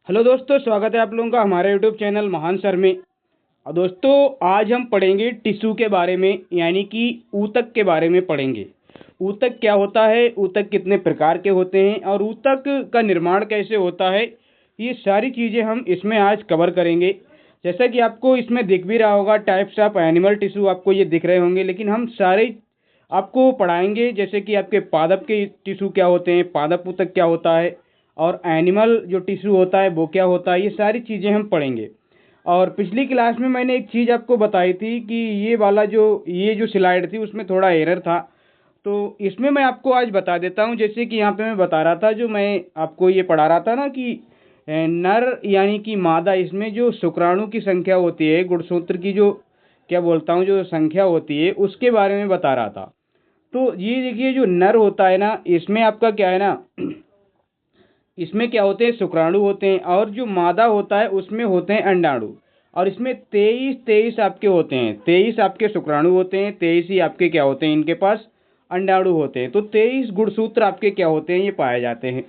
Hello दोस्तों, स्वागत है आप लोगों का हमारे यूट्यूब चैनल महान सर में। और दोस्तों, आज हम पढ़ेंगे टिश्यू के बारे में, यानी कि ऊतक के बारे में पढ़ेंगे। ऊतक क्या होता है, ऊतक कितने प्रकार के होते हैं और ऊतक का निर्माण कैसे होता है, ये सारी चीज़ें हम इसमें आज कवर करेंगे। जैसा कि आपको इसमें दिख भी रहा होगा, टाइप्स ऑफ एनिमल टिश्यू आपको ये दिख रहे होंगे, लेकिन हम सारे आपको पढ़ाएंगे। जैसे कि आपके पादप के टिश्यू क्या होते हैं, पादप ऊतक क्या होता है, और एनिमल जो टिश्यू होता है वो क्या होता है, ये सारी चीज़ें हम पढ़ेंगे। और पिछली क्लास में मैंने एक चीज़ आपको बताई थी कि ये जो स्लाइड थी उसमें थोड़ा एरर था, तो इसमें मैं आपको आज बता देता हूँ। जैसे कि यहाँ पे मैं बता रहा था, जो मैं आपको ये पढ़ा रहा था ना कि नर यानी कि मादा, इसमें जो शुक्राणु की संख्या होती है, गुणसूत्र की जो क्या बोलता हूँ जो संख्या होती है, उसके बारे में बता रहा था। तो ये देखिए, जो नर होता है ना, इसमें आपका क्या है ना, इसमें क्या होते हैं, शुक्राणु होते हैं, और जो मादा होता है उसमें होते हैं अंडाणु। और इसमें 23 आपके होते हैं, 23 आपके शुक्राणु होते हैं, 23 ही आपके क्या होते हैं, इनके पास अंडाणु होते हैं। तो 23 गुणसूत्र आपके क्या होते हैं, ये पाए जाते हैं।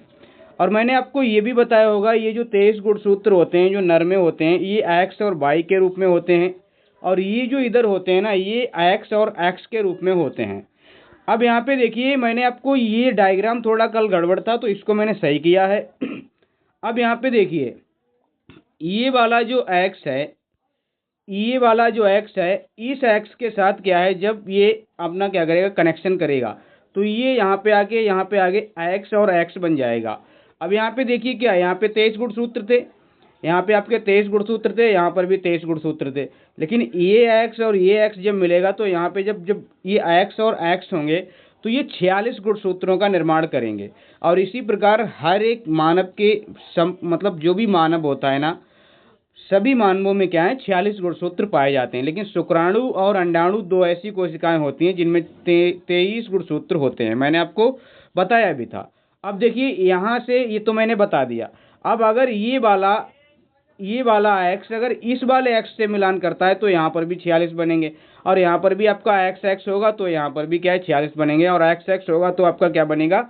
और मैंने आपको ये भी बताया होगा, ये जो 23 गुणसूत्र होते हैं जो नर में होते हैं, ये एक्स और वाई के रूप में होते हैं, और ये जो इधर होते हैं ना, ये एक्स और एक्स के रूप में होते हैं। अब यहाँ पे देखिए, मैंने आपको ये डायग्राम थोड़ा कल गड़बड़ था, तो इसको मैंने सही किया है। अब यहाँ पे देखिए, ये वाला जो एक्स है, ये वाला जो एक्स है, इस एक्स के साथ क्या है, जब ये अपना क्या करेगा, कनेक्शन करेगा, तो ये यहाँ पे आगे एक्स और एक्स बन जाएगा। अब यहाँ पे देखिए क्या है, यहाँ पे 23 गुणसूत्र थे, यहाँ पे आपके 23 गुणसूत्र थे, यहाँ पर भी 23 गुणसूत्र थे। लेकिन ये एक्स और ये एक्स जब मिलेगा, तो यहाँ पे जब जब ये एक्स और एक्स होंगे, तो ये 46 गुणसूत्रों का निर्माण करेंगे। और इसी प्रकार हर एक मानव के मतलब जो भी मानव होता है ना, सभी मानवों में क्या है, 46 गुणसूत्र पाए जाते हैं। लेकिन शुक्राणु और अंडाणु दो ऐसी कोशिकाएं होती हैं जिनमें 23 गुणसूत्र होते हैं, मैंने आपको बताया भी था। अब देखिए, यहाँ से ये तो मैंने बता दिया। अब अगर ये वाला एक्स अगर इस वाले एक्स से मिलान करता है, तो यहाँ पर भी 46 बनेंगे। और यहाँ पर भी आपका एक्स एक्स होगा, तो यहाँ पर भी क्या है, 46 बनेंगे। और एक्स एक्स होगा तो आपका क्या बनेगा,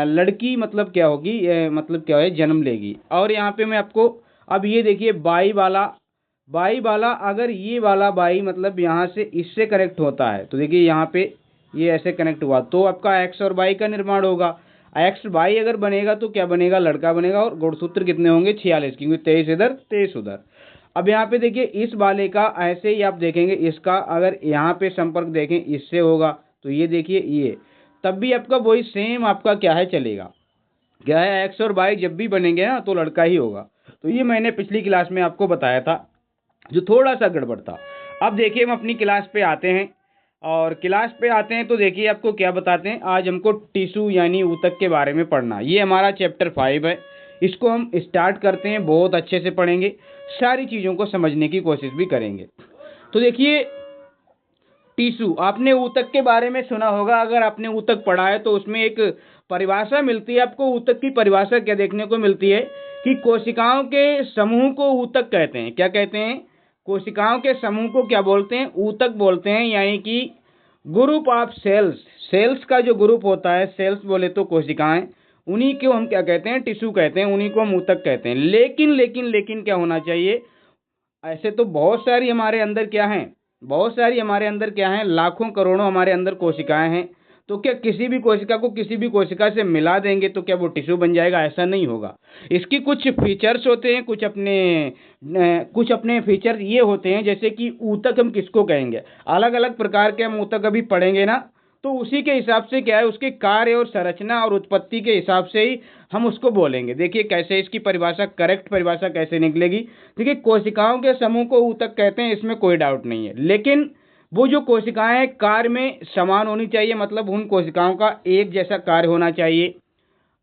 लड़की मतलब क्या होगी, मतलब क्या है, जन्म लेगी। और यहाँ पे मैं आपको, अब ये देखिए, बाई वाला अगर ये वाला बाई मतलब यहाँ से इससे कनेक्ट होता है, तो देखिए यहाँ पे ये ऐसे कनेक्ट हुआ, तो आपका एक्स और बाई का निर्माण होगा। एक्स बाई अगर बनेगा तो क्या बनेगा, लड़का बनेगा। और गुणसूत्र कितने होंगे, 46, क्योंकि 23 इधर 23 उधर। अब यहाँ पे देखिए, इस वाले का ऐसे ही आप देखेंगे, इसका अगर यहाँ पे संपर्क देखें इससे होगा, तो ये देखिए ये, तब भी आपका वही सेम आपका क्या है, चलेगा। क्या है, एक्स और वाई जब भी बनेंगे ना, तो लड़का ही होगा। तो ये मैंने पिछली क्लास में आपको बताया था, जो थोड़ा सा गड़बड़ था। अब देखिए, हम अपनी क्लास पे आते हैं, और क्लास पे आते हैं तो देखिए आपको क्या बताते हैं। आज हमको टिश्यू यानी ऊतक के बारे में पढ़ना, ये हमारा चैप्टर 5 है। इसको हम स्टार्ट करते हैं, बहुत अच्छे से पढ़ेंगे, सारी चीज़ों को समझने की कोशिश भी करेंगे। तो देखिए, टिश्यू, आपने ऊतक के बारे में सुना होगा। अगर आपने ऊतक पढ़ा है तो उसमें एक परिभाषा मिलती है आपको। ऊतक की परिभाषा क्या देखने को मिलती है कि कोशिकाओं के समूह को ऊतक कहते हैं। क्या कहते हैं, कोशिकाओं के समूह को क्या बोलते हैं, ऊतक बोलते हैं। यानी कि ग्रुप ऑफ सेल्स, सेल्स का जो ग्रुप होता है, सेल्स बोले तो कोशिकाएं, उन्हीं को हम क्या कहते हैं, टिश्यू कहते हैं, उन्हीं को हम ऊतक कहते हैं। लेकिन लेकिन लेकिन क्या होना चाहिए, ऐसे तो बहुत सारी हमारे अंदर क्या है, बहुत सारी हमारे अंदर क्या है, लाखों करोड़ों हमारे अंदर कोशिकाएं हैं। तो क्या किसी भी कोशिका को किसी भी कोशिका से मिला देंगे तो क्या वो टिश्यू बन जाएगा, ऐसा नहीं होगा। इसकी कुछ फीचर्स होते हैं, कुछ अपने फीचर ये होते हैं। जैसे कि ऊतक हम किसको कहेंगे, अलग अलग प्रकार के हम ऊतक अभी पढ़ेंगे ना, तो उसी के हिसाब से क्या है, उसके कार्य और संरचना और उत्पत्ति के हिसाब से ही हम उसको बोलेंगे। देखिए कैसे इसकी परिभाषा, करेक्ट परिभाषा कैसे निकलेगी। देखिए, कोशिकाओं के समूह को ऊतक कहते हैं, इसमें कोई डाउट नहीं है। लेकिन वो जो कोशिकाएं कार्य में समान होनी चाहिए, मतलब उन कोशिकाओं का एक जैसा कार्य होना चाहिए,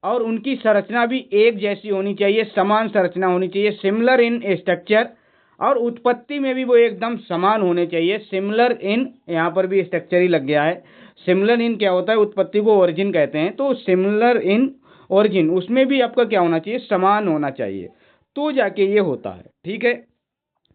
और उनकी संरचना भी एक जैसी होनी चाहिए, समान संरचना होनी चाहिए, सिमिलर इन स्ट्रक्चर। और उत्पत्ति में भी वो एकदम समान होने चाहिए, सिमिलर इन, यहाँ पर भी स्ट्रक्चर ही लग गया है। सिमिलर इन क्या होता है, उत्पत्ति को ओरिजिन कहते हैं, तो सिमिलर इन ओरिजिन, उसमें भी आपका क्या होना चाहिए, समान होना चाहिए, तो जाके ये होता है। ठीक है,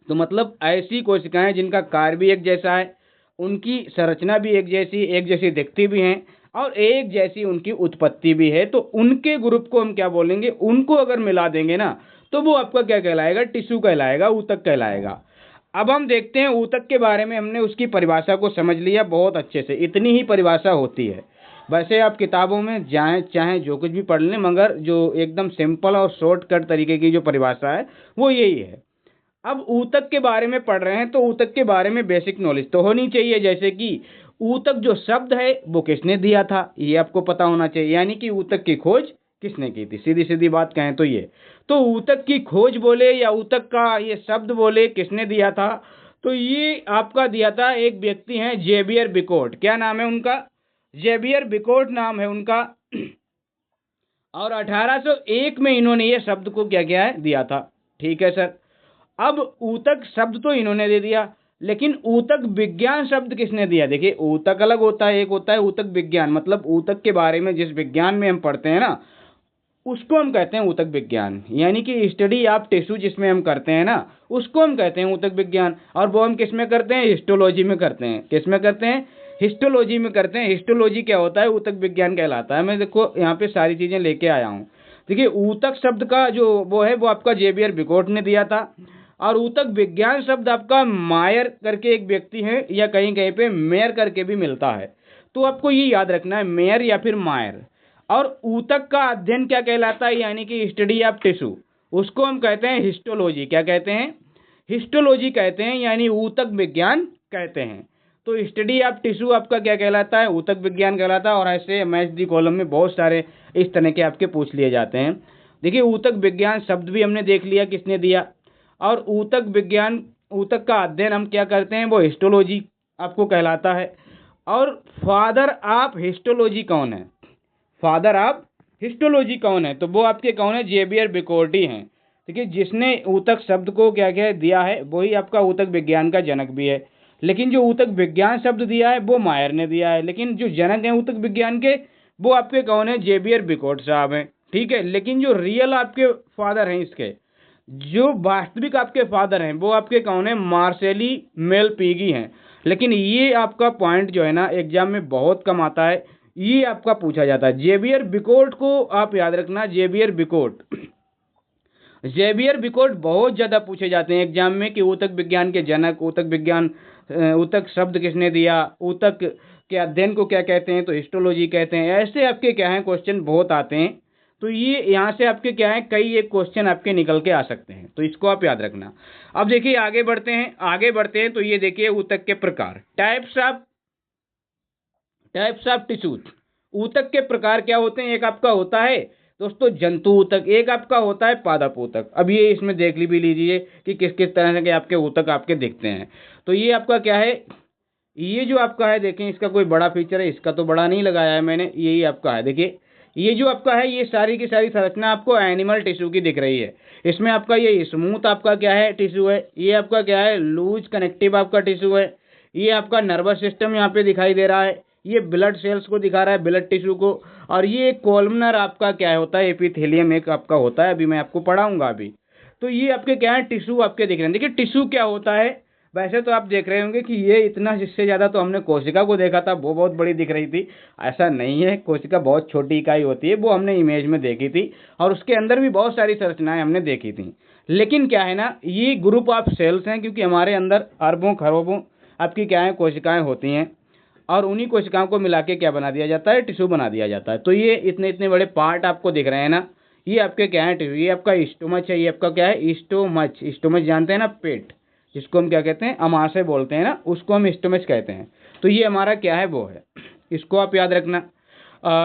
तो मतलब ऐसी कोशिकाएं जिनका कार्य भी एक जैसा है, उनकी संरचना भी एक जैसी दिखती भी हैं, और एक जैसी उनकी उत्पत्ति भी है, तो उनके ग्रुप को हम क्या बोलेंगे, उनको अगर मिला देंगे ना, तो वो आपका क्या कहलाएगा, टिश्यू कहलाएगा, ऊतक कहलाएगा। अब हम देखते हैं ऊतक के बारे में, हमने उसकी परिभाषा को समझ लिया बहुत अच्छे से, इतनी ही परिभाषा होती है। वैसे आप किताबों में जाएं चाहे जो कुछ भी पढ़ लें, मगर जो एकदम सिंपल और शॉर्टकट तरीके की जो परिभाषा है वो यही है। अब ऊतक के बारे में पढ़ रहे हैं तो ऊतक के बारे में बेसिक नॉलेज तो होनी चाहिए, जैसे कि ऊतक जो शब्द है वो किसने दिया था ये आपको पता होना चाहिए, यानी कि ऊतक की खोज किसने की थी, सीधी सीधी बात कहें तो ये। तो ऊतक की खोज बोले या ऊतक का ये शब्द बोले किसने दिया था, तो ये आपका दिया था एक व्यक्ति हैं जेवियर बिकोट। क्या नाम है उनका, जेवियर बिकोट नाम है उनका। और 1801 में इन्होंने ये शब्द को क्या किया है, दिया था। ठीक है सर। अब ऊतक शब्द तो इन्होंने दे दिया, लेकिन ऊतक विज्ञान शब्द किसने दिया। देखिए ऊतक अलग होता है, एक होता है ऊतक विज्ञान, मतलब ऊतक के बारे में जिस विज्ञान में हम पढ़ते हैं ना उसको हम कहते हैं ऊतक विज्ञान, यानी कि स्टडी ऑफ टिश्यू जिसमें हम करते हैं ना उसको हम कहते हैं ऊतक विज्ञान। और वो हम किस में करते हैं, हिस्टोलॉजी में करते हैं। किस में करते हैं, हिस्टोलॉजी में करते हैं। हिस्टोलॉजी क्या होता है, ऊतक विज्ञान कहलाता है। मैं देखो यहाँ पे सारी चीजें लेके आया हूँ। देखिए ऊतक शब्द का जो वो है वो आपका जेवियर बिकोट ने दिया था। और ऊतक विज्ञान शब्द आपका मायर करके एक व्यक्ति है, या कहीं कहीं पे मेयर करके भी मिलता है, तो आपको ये याद रखना है, मेयर या फिर मायर। और ऊतक का अध्ययन क्या कहलाता है, यानी कि स्टडी ऑफ टिश्यू, उसको हम कहते हैं हिस्टोलॉजी। क्या कहते हैं, हिस्टोलॉजी कहते हैं, यानी ऊतक विज्ञान कहते हैं। तो स्टडी ऑफ टिश्यू आपका क्या कहलाता है, ऊतक विज्ञान कहलाता है। और ऐसे मैच दी कॉलम में बहुत सारे इस तरह के आपके पूछ लिए जाते हैं। देखिए ऊतक विज्ञान शब्द भी हमने देख लिया किसने दिया। और ऊतक विज्ञान, ऊतक का अध्ययन हम क्या करते हैं, वो हिस्टोलॉजी आपको कहलाता है। और फादर ऑफ हिस्टोलॉजी कौन है, फादर ऑफ हिस्टोलॉजी कौन है, तो वो आपके कौन है, जेवियर बिकोट ही हैं। देखिए जिसने ऊतक शब्द को क्या क्या दिया है वही आपका ऊतक विज्ञान का जनक भी है। लेकिन जो ऊतक विज्ञान शब्द दिया है वो मायर ने दिया है, लेकिन जो जनक है ऊतक विज्ञान के वो आपके कौन है, जेवियर बिकोट साहब हैं। ठीक है। लेकिन जो रियल आपके फादर हैं, इसके जो वास्तविक आपके फादर हैं वो आपके कौन है, मार्सेली मेलपीगी हैं। लेकिन ये आपका पॉइंट जो है ना एग्जाम में बहुत कम आता है, ये आपका पूछा जाता है। जेवियर बिकोट को आप याद रखना, जेवियर बिकोट, जेवियर बिकोट बहुत ज्यादा पूछे जाते हैं एग्जाम में कि ऊतक विज्ञान के जनक, ऊतक विज्ञान, ऊतक शब्द किसने दिया, ऊतक के अध्ययन को क्या कहते हैं, तो हिस्टोलॉजी कहते हैं। ऐसे आपके क्या है क्वेश्चन बहुत आते हैं। तो ये यहाँ से आपके क्या है, कई एक क्वेश्चन आपके निकल के आ सकते हैं, तो इसको आप याद रखना। अब देखिए आगे बढ़ते हैं, आगे बढ़ते हैं। तो ये देखिए ऊतक के प्रकार, टाइप्स ऑफ टिश्यूज। ऊतक के प्रकार क्या होते हैं, एक आपका होता है दोस्तों जंतु ऊतक, एक आपका होता है पादप ऊतक। अब ये इसमें देख भी लीजिए कि किस किस तरह के आपके ऊतक आपके दिखते हैं। तो ये आपका क्या है, ये जो आपका है देखें, इसका कोई बड़ा फीचर है, इसका तो बड़ा नहीं लगाया है मैंने, यही आपका है। देखिए ये जो आपका है ये सारी की सारी संरचना आपको एनिमल टिश्यू की दिख रही है। इसमें आपका ये स्मूथ आपका क्या है, टिश्यू है। ये आपका क्या है, लूज कनेक्टिव आपका टिश्यू है। ये आपका नर्वस सिस्टम यहाँ पे दिखाई दे रहा है। ये ब्लड सेल्स को दिखा रहा है, ब्लड टिश्यू को। और ये कॉलमनर आपका क्या होता है, एपिथेलियम एक आपका होता है, अभी मैं आपको पढ़ाऊंगा अभी। तो ये आपके क्या है, टिश्यू आपके दिख रहे हैं। देखिए टिश्यू क्या होता है, वैसे तो आप देख रहे होंगे कि ये इतना, जिससे ज़्यादा तो हमने कोशिका को देखा था, वो बहुत बड़ी दिख रही थी। ऐसा नहीं है, कोशिका बहुत छोटी इकाई होती है, वो हमने इमेज में देखी थी। और उसके अंदर भी बहुत सारी संरचनाएं हमने देखी थी। लेकिन क्या है ना, ये ग्रुप ऑफ सेल्स हैं, क्योंकि हमारे अंदर अरबों खरबों आपकी क्या है कोशिकाएं होती हैं। और उन्हीं कोशिकाओं को मिला के क्या बना दिया जाता है, टिश्यू बना दिया जाता है। तो ये इतने इतने बड़े पार्ट आपको दिख रहे हैं ना, ये आपके क्या है टिश्यू। ये आपका स्टोमच है, ये आपका क्या है, स्टोमच। स्टोमच जानते हैं ना, पेट, जिसको हम क्या कहते हैं, अमाशय बोलते हैं ना, उसको हम स्टोमच कहते हैं। तो ये हमारा क्या है, वो है, इसको आप याद रखना।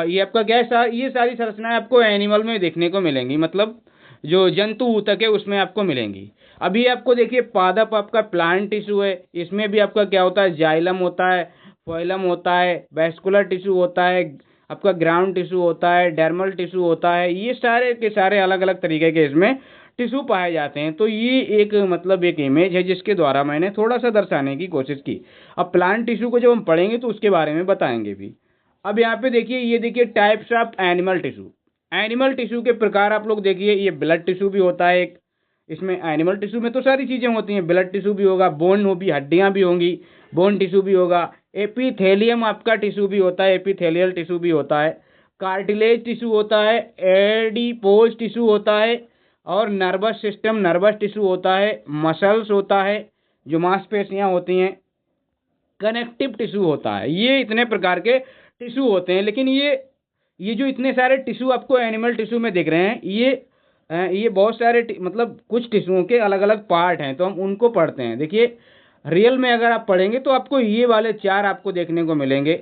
ये आपका क्या है, ये सारी संरचनाएं आपको एनिमल में देखने को मिलेंगी, मतलब जो जंतु ऊतक है उसमें आपको मिलेंगी। अभी आपको देखिए पादप आपका प्लांट टिश्यू है, इसमें भी आपका क्या होता है, जाइलम होता है, फोइलम होता है, वैस्कुलर टिश्यू होता है, आपका ग्राउंड टिश्यू होता है, डर्मल टिश्यू होता है। ये सारे के सारे अलग अलग तरीके के इसमें टिश्यू पाए जाते हैं। तो ये एक मतलब एक इमेज है जिसके द्वारा मैंने थोड़ा सा दर्शाने की कोशिश की। अब प्लांट टिश्यू को जब हम पढ़ेंगे तो उसके बारे में बताएंगे भी। अब यहाँ पे देखिए, ये देखिए types of animal tissue. Animal tissue के प्रकार आप लोग देखिए, ये ब्लड टिश्यू भी होता है एक। इसमें एनिमल टिश्यू में तो सारी चीजें होती हैं, ब्लड टिश्यू भी होगा, बोन होगी, हड्डियां भी होंगी, बोन टिश्यू भी होगा। एपिथेलियम आपका टिश्यू भी होता है, एपिथेलियल टिश्यू भी होता है। कार्टिलेज टिश्यू होता है, एडिपोज टिश्यू होता है, और नर्वस सिस्टम, नर्वस टिश्यू होता है, मसल्स होता है जो मांसपेशियां होती हैं, कनेक्टिव टिश्यू होता है। ये इतने प्रकार के टिश्यू होते हैं। लेकिन ये जो इतने सारे टिश्यू आपको एनिमल टिश्यू में दिख रहे हैं, ये बहुत सारे मतलब कुछ टिश्यूओं के अलग अलग पार्ट हैं, तो हम उनको पढ़ते हैं। देखिए रियल में अगर आप पढ़ेंगे तो आपको ये वाले 4 आपको देखने को मिलेंगे।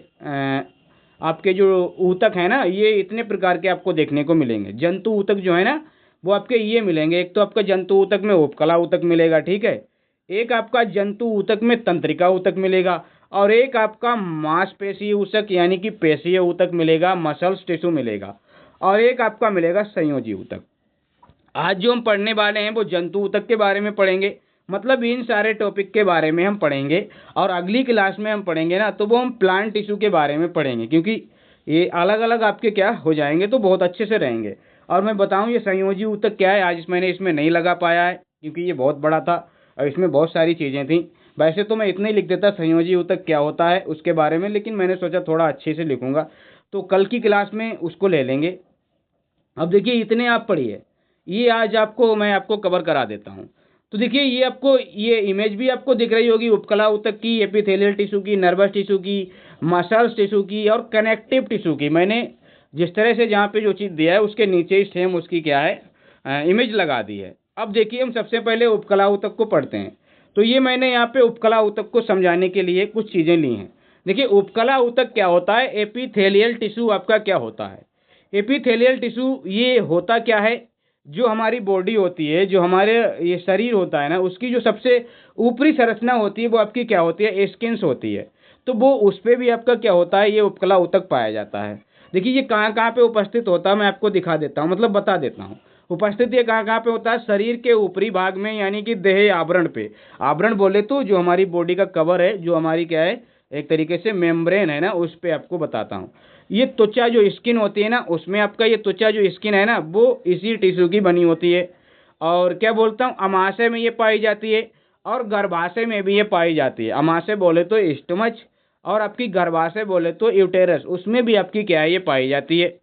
आपके जो ऊतक है ना, ये इतने प्रकार के आपको देखने को मिलेंगे। जंतु ऊतक जो है ना, वो आपके ये मिलेंगे। एक तो आपका जंतु ऊतक में उपकला ऊतक मिलेगा, ठीक है। एक आपका जंतु ऊतक में तंत्रिका ऊतक मिलेगा, और एक आपका मांसपेशीय ऊतक यानी कि पेशीय ऊतक मिलेगा, मसल्स टिश्यू मिलेगा, और एक आपका मिलेगा संयोजी ऊतक। आज जो हम पढ़ने वाले हैं वो जंतु ऊतक के बारे में पढ़ेंगे, मतलब इन सारे टॉपिक के बारे में हम पढ़ेंगे। और अगली क्लास में हम पढ़ेंगे ना, तो वो हम प्लांट टिश्यू के बारे में पढ़ेंगे, क्योंकि ये अलग अलग आपके क्या हो जाएंगे तो बहुत अच्छे से रहेंगे। और मैं बताऊं ये संयोजी ऊतक क्या है, आज मैंने इसमें नहीं लगा पाया है क्योंकि ये बहुत बड़ा था और इसमें बहुत सारी चीज़ें थी। वैसे तो मैं इतना ही लिख देता संयोजी ऊतक क्या होता है उसके बारे में, लेकिन मैंने सोचा थोड़ा अच्छे से लिखूंगा, तो कल की क्लास में उसको ले लेंगे। अब देखिए इतने आप पढ़िए, ये आज मैं आपको कवर करा देता हूँ। तो देखिए ये आपको ये इमेज भी आपको दिख रही होगी उपकला ऊतक की, एपिथेलियल टिश्यू की, नर्वस टिश्यू की, मसल्स टिश्यू की और कनेक्टिव टिश्यू की। मैंने जिस तरह से जहाँ पे जो चीज़ दिया है उसके नीचे ही सेम उसकी क्या है इमेज लगा दी है। अब देखिए हम सबसे पहले उपकला ऊतक को पढ़ते हैं। तो ये मैंने यहाँ पे उपकला ऊतक को समझाने के लिए कुछ चीज़ें ली हैं। देखिए उपकला ऊतक क्या होता है, एपिथेलियल टिश्यू आपका क्या होता है। एपिथेलियल टिश्यू ये होता क्या है, जो हमारी बॉडी होती है, जो हमारे ये शरीर होता है ना, उसकी जो सबसे ऊपरी संरचना होती है वो आपकी क्या होती है, स्किन्स होती है। तो वो उस पर भी आपका क्या होता है, ये उपकला ऊतक पाया जाता है। देखिए ये कहाँ कहाँ पे उपस्थित होता है मैं आपको दिखा देता हूँ, मतलब बता देता हूँ। उपस्थित ये कहाँ कहाँ पे होता है, शरीर के ऊपरी भाग में, यानी कि देह आवरण पे। आवरण बोले तो जो हमारी बॉडी का कवर है, जो हमारी क्या है एक तरीके से मेम्ब्रेन है ना, उस पे आपको बताता हूँ। ये त्वचा जो स्किन होती है ना, उसमें आपका ये त्वचा जो स्किन है ना, वो इसी टिश्यू की बनी होती है। और क्या बोलता हूँ, अमाशय में ये पाई जाती है और गर्भाशय में भी ये पाई जाती है। अमाशय बोले तो स्टमच, और आपकी गर्भाशय बोले तो यूटेरस, उसमें भी आपकी क्या है ये पाई जाती है।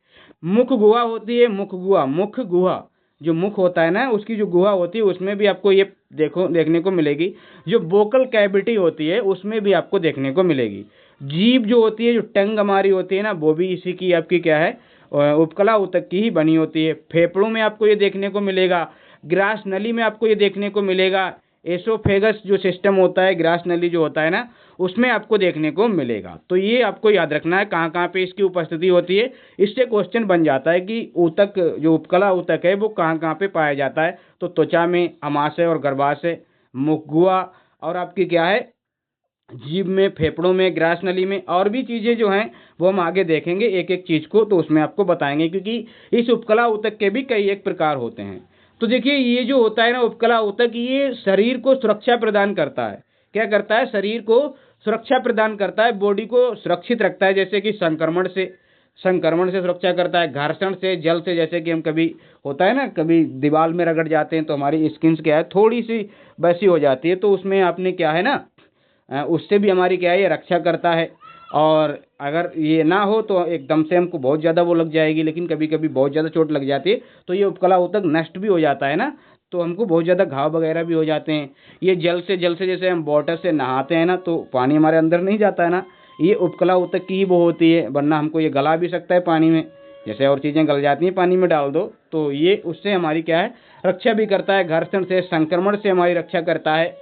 मुख गुहा होती है, मुख गुहा जो मुख होता है ना, उसकी जो गुहा होती है उसमें भी आपको ये देखने को मिलेगी। जो वोकल कैविटी होती है उसमें भी आपको देखने को मिलेगी। जीभ जो होती है, जो टंग हमारी होती है ना, वो भी इसी की आपकी क्या है उपकला ऊतक की ही बनी होती है। फेफड़ों में आपको ये देखने को मिलेगा, ग्रास नली में आपको ये देखने को मिलेगा, एसोफेगस जो सिस्टम होता है, ग्रास नली जो होता है ना, उसमें आपको देखने को मिलेगा। तो ये आपको याद रखना है कहाँ कहाँ पे इसकी उपस्थिति होती है। इससे क्वेश्चन बन जाता है कि ऊतक जो उपकला ऊतक है वो कहाँ कहाँ पे पाया जाता है। तो त्वचा में, अमाशय और गर्भाशय, मुखगुआ, और आपकी क्या है जीभ में, फेफड़ों में, ग्रास नली में, और भी चीज़ें जो हैं वो हम आगे देखेंगे एक एक चीज़ को, तो उसमें आपको बताएंगे, क्योंकि इस उपकला ऊतक के भी कई एक प्रकार होते हैं। तो देखिए ये जो होता है ना उपकला ऊतक, ये शरीर को सुरक्षा प्रदान करता है। क्या करता है, शरीर को सुरक्षा प्रदान करता है, बॉडी को सुरक्षित रखता है। जैसे कि संक्रमण से सुरक्षा करता है, घर्षण से, जल से, जैसे कि हम कभी होता है ना, कभी दीवार में रगड़ जाते हैं तो हमारी स्किन क्या है थोड़ी सी वैसी हो जाती है, तो उसमें आपने क्या है ना उससे भी हमारी क्या है ये रक्षा करता है। और अगर ये ना हो तो एकदम से हमको बहुत ज़्यादा वो लग जाएगी, लेकिन कभी कभी बहुत ज़्यादा चोट लग जाती है तो ये उपकला ऊतक नष्ट भी हो जाता है ना, तो हमको बहुत ज़्यादा घाव वगैरह भी हो जाते हैं। ये जल से जैसे हम वाटर से नहाते हैं ना, तो पानी हमारे अंदर नहीं जाता है ना, ये उपकला ऊतक की ही वो होती है, वरना हमको ये गला भी सकता है पानी में, जैसे और चीज़ें गल जाती हैं पानी में डाल दो। तो ये उससे हमारी क्या है रक्षा भी करता है, घर्षण से, संक्रमण से हमारी रक्षा करता है।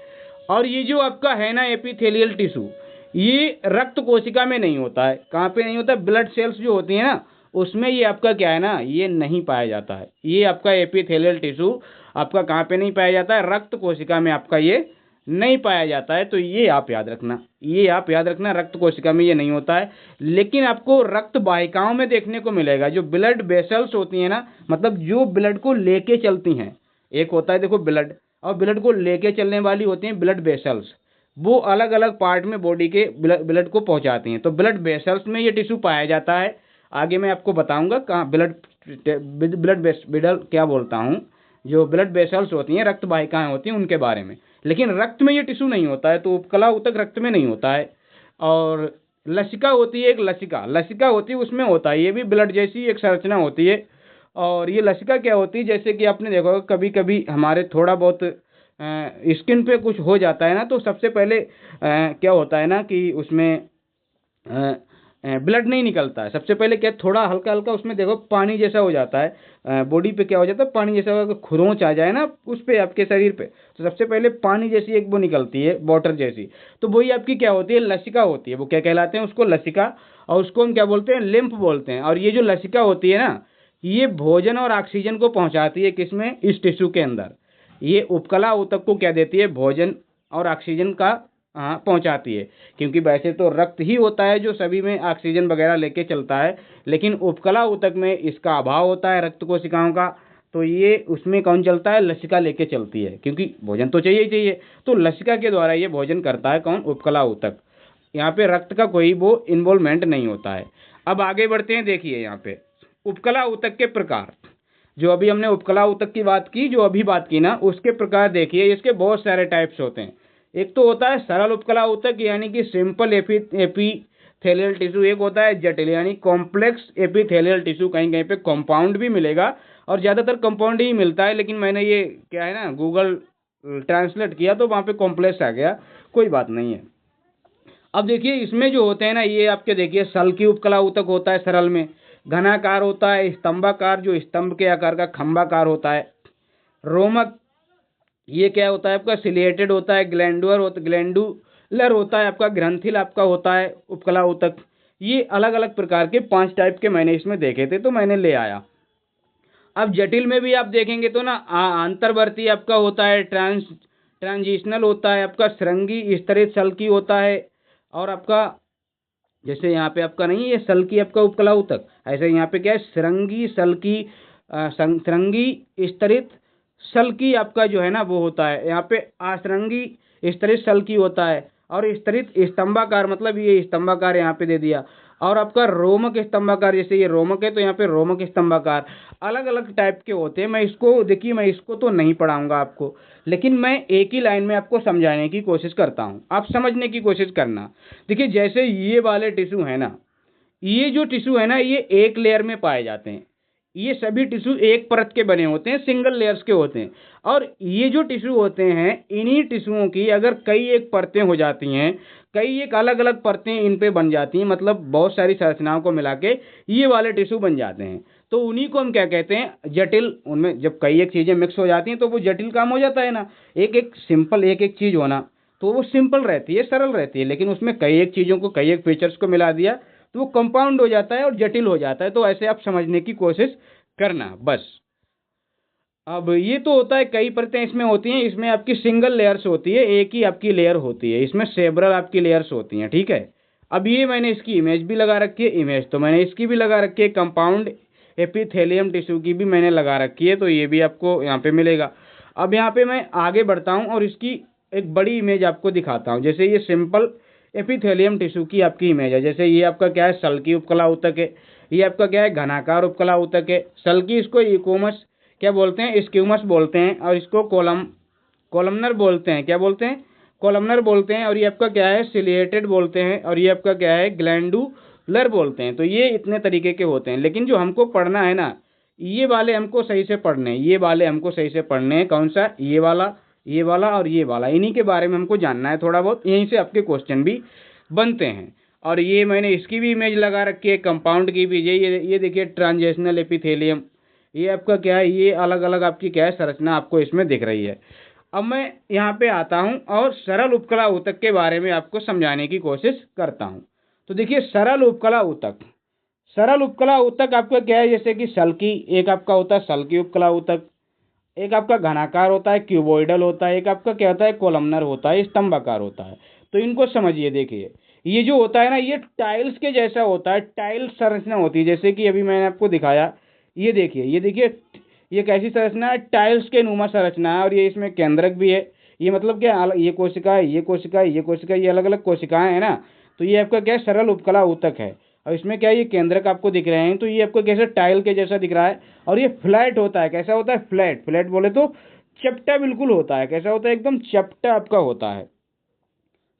और ये जो आपका है ना एपिथेलियल टिश्यू, ये रक्त कोशिका में नहीं होता है। कहाँ पे नहीं होता, ब्लड सेल्स जो होती है ना, उसमें ये आपका क्या है ना ये नहीं पाया जाता है। ये आपका एपिथेलियल टिश्यू आपका कहाँ पे नहीं पाया जाता है, रक्त कोशिका में आपका ये नहीं पाया जाता है। तो ये आप याद रखना, रक्त कोशिका में ये नहीं होता है, लेकिन आपको रक्त वाहिकाओं में देखने को मिलेगा। जो ब्लड वेसल्स होती हैं ना, मतलब जो ब्लड को लेके चलती हैं, एक होता है देखो ब्लड, और ब्लड को लेके चलने वाली होती हैं ब्लड वेसल्स, वो अलग अलग पार्ट में बॉडी के ब्लड को पहुंचाती हैं। तो ब्लड वेसल्स में ये टिश्यू पाया जाता है। आगे मैं आपको बताऊंगा कहाँ ब्लड क्या बोलता हूँ, जो ब्लड वेसल्स होती हैं, रक्त वाहिकाएं होती हैं, उनके बारे में। लेकिन रक्त में ये टिश्यू नहीं होता है, तो उपकला ऊतक रक्त में नहीं होता है। और लसिका होती है, एक लसिका होती है, उसमें होता है, ये भी ब्लड जैसी एक संरचना होती है। और ये लसिका क्या होती है, जैसे कि आपने देखा होगा कभी कभी हमारे थोड़ा बहुत स्किन पे कुछ हो जाता है ना, तो सबसे पहले क्या होता है ना कि उसमें ब्लड नहीं निकलता है। सबसे पहले क्या, थोड़ा हल्का हल्का उसमें देखो पानी जैसा हो जाता है, बॉडी पे क्या हो जाता है, पानी जैसा अगर खुरोंच आ जाए ना उस पे, आपके शरीर पे, तो सबसे पहले पानी जैसी एक वो निकलती है, वाटर जैसी। तो वही आपकी क्या होती है, लसिका होती है। वो क्या कहलाते हैं, उसको लसिका, और उसको हम क्या बोलते हैं, लिम्फ बोलते हैं। और ये जो लसिका होती है ना, ये भोजन और ऑक्सीजन को पहुंचाती है किसमें, इस टिश्यू के अंदर। ये उपकला ऊतक को क्या देती है, भोजन और ऑक्सीजन का पहुंचाती है। क्योंकि वैसे तो रक्त ही होता है जो सभी में ऑक्सीजन वगैरह लेके चलता है, लेकिन उपकला ऊतक में इसका अभाव होता है रक्त कोशिकाओं का, तो ये उसमें कौन चलता है, लसिका लेके चलती है, क्योंकि भोजन तो चाहिए ही चाहिए। तो लसिका के द्वारा ये भोजन करता है कौन, उपकला ऊतक। यहाँ पे रक्त का कोई वो इन्वॉल्वमेंट नहीं होता है। अब आगे बढ़ते हैं, देखिए यहाँ पे उपकला ऊतक के प्रकार। जो अभी हमने उपकला ऊतक की बात की, जो अभी बात की ना, उसके प्रकार देखिए, इसके बहुत सारे टाइप्स होते हैं। एक तो होता है सरल उपकला ऊतक, यानी कि सिंपल एपीथेलियल टिश्यू। एक होता है जटिल यानी कॉम्प्लेक्स एपीथेलियल टिश्यू। कहीं कहीं पे कंपाउंड भी मिलेगा, और ज़्यादातर कंपाउंड ही मिलता है, लेकिन मैंने ये क्या है ना, गूगल ट्रांसलेट किया तो वहाँ पे कॉम्प्लेक्स आ गया, कोई बात नहीं है। अब देखिए इसमें जो होते हैं ना, ये आपके देखिए सल्की उपकला ऊतक होता है सरल में, घनाकार होता है, स्तंभाकार जो स्तंभ के आकार का खंभाकार होता है, रोमक ये क्या होता है आपका, सिलिएटेड होता है, ग्लैंडुलर होता है आपका, ग्रंथिल आपका होता है उपकला ऊतक। ये अलग अलग प्रकार के 5 टाइप के मैंने इसमें देखे थे, तो मैंने ले आया। अब जटिल में भी आप देखेंगे तो ना, अंतर्वर्ती आपका होता है, ट्रांजिशनल होता है आपका, श्रृंगी स्तरित सल्की होता है, और आपका जैसे यहाँ पे आपका नहीं है सल्की आपका उपकला ऊतक, ऐसे यहाँ पे क्या है, श्रृंगी सल्की, श्रृंगी स्तरित सल्की आपका जो है ना वो होता है। यहाँ पे आश्रंगी स्तरित सल्की होता है, और स्तरित स्तंभाकार, मतलब ये स्तंभाकार यहाँ पे दे दिया। और आपका रोमक स्तंभाकार, जैसे ये रोमक है तो यहाँ पे रोमक स्तंभाकार। अलग अलग टाइप के होते हैं। मैं इसको देखिए, मैं इसको तो नहीं पढ़ाऊंगा आपको, लेकिन मैं एक ही लाइन में आपको समझाने की कोशिश करता हूँ, आप समझने की कोशिश करना। देखिए जैसे ये वाले टिश्यू है ना, ये जो टिश्यू है ना, ये एक लेयर में पाए जाते हैं। ये सभी टिश्यू एक परत के बने होते हैं, सिंगल लेयर्स के होते हैं। और ये जो टिश्यू होते हैं, इन्हीं टिश्यूओं की अगर कई एक परतें हो जाती हैं, कई एक अलग अलग परतें इन पे बन जाती हैं, मतलब बहुत सारी संरचनाओं को मिला के ये वाले टिश्यू बन जाते हैं, तो उन्हीं को हम क्या कहते हैं, जटिल। उनमें जब कई एक चीज़ें मिक्स हो जाती हैं तो वो जटिल काम हो जाता है ना। एक एक सिंपल एक एक चीज़ होना तो वो सिंपल रहती है, सरल रहती है, लेकिन उसमें कई एक चीज़ों को, कई एक फीचर्स को मिला दिया तो वो कंपाउंड हो जाता है और जटिल हो जाता है। तो ऐसे आप समझने की कोशिश करना बस। अब ये तो होता है, कई परतें इसमें होती हैं, इसमें आपकी सिंगल लेयर्स होती है, एक ही आपकी लेयर होती है, इसमें सेवरल आपकी लेयर्स होती हैं, ठीक है। अब ये मैंने इसकी इमेज भी लगा रखी है, इमेज तो मैंने इसकी भी लगा रखी है, कंपाउंड एपिथेलियम टिश्यू की भी मैंने लगा रखी है, तो ये भी आपको यहाँ पे मिलेगा। अब यहाँ पे मैं आगे बढ़ता हूँ और इसकी एक बड़ी इमेज आपको दिखाता हूँ। जैसे ये सिंपल एपिथेलियम टिश्यू की आपकी इमेज है। जैसे ये आपका क्या है, सल्की उपकला ऊतक है। ये आपका क्या है, घनाकार उपकला ऊतक है। सल्की इसको इकोमस क्या बोलते हैं, स्क्यूमस बोलते हैं, और इसको कोलमनर बोलते हैं। क्या बोलते हैं, कोलमनर बोलते हैं। और ये आपका क्या है, सिलिएटेड बोलते हैं। और ये आपका क्या है, ग्लैंडुलर बोलते हैं। तो ये इतने तरीके के होते हैं, लेकिन जो हमको पढ़ना है ना, ये वाले हमको सही से पढ़ने हैं, ये वाले हमको सही से पढ़ने हैं। कौन सा, ये वाला, ये वाला और ये वाला, इन्हीं के बारे में हमको जानना है थोड़ा बहुत, यहीं से आपके क्वेश्चन भी बनते हैं। और ये मैंने इसकी भी इमेज लगा रखी है, कंपाउंड की भी। ये देखिए ट्रांजिशनल एपिथेलियम, ये आपका क्या है, ये अलग अलग आपकी क्या है संरचना आपको इसमें दिख रही है। अब मैं यहाँ पे आता हूँ और सरल उपकला ऊतक के बारे में आपको समझाने की कोशिश करता हूँ। तो देखिए सरल उपकला ऊतक, सरल उपकला ऊतक आपका क्या है, जैसे कि सल्की एक आपका होता है, सल्की उपकला ऊतक। एक आपका घनाकार होता है, क्यूबोइडल होता है। एक आपका क्या होता है, कोलमनर होता है, स्तंभाकार होता है। तो इनको समझिए। देखिए ये जो होता है ना, ये टाइल्स के जैसा होता है, टाइल्स संरचना होती है। जैसे कि अभी मैंने आपको दिखाया, ये देखिए, ये देखिए, ये कैसी संरचना है, टाइल्स के नुमा संरचना है। और ये इसमें केंद्रक भी है। ये मतलब क्या, ये कोशिका है, ये कोशिका है, ये कोशिका, ये अलग अलग कोशिकाएं है ना। तो ये आपका क्या है, सरल उपकला ऊतक है। और इसमें क्या है, ये केंद्रक आपको दिख रहे हैं, तो ये आपको कैसे टाइल के जैसा दिख रहा है। और ये फ्लैट होता है, कैसा होता है, फ्लैट। फ्लैट बोले तो चपटा बिल्कुल होता है। कैसा होता है, एकदम चपटा आपका होता है,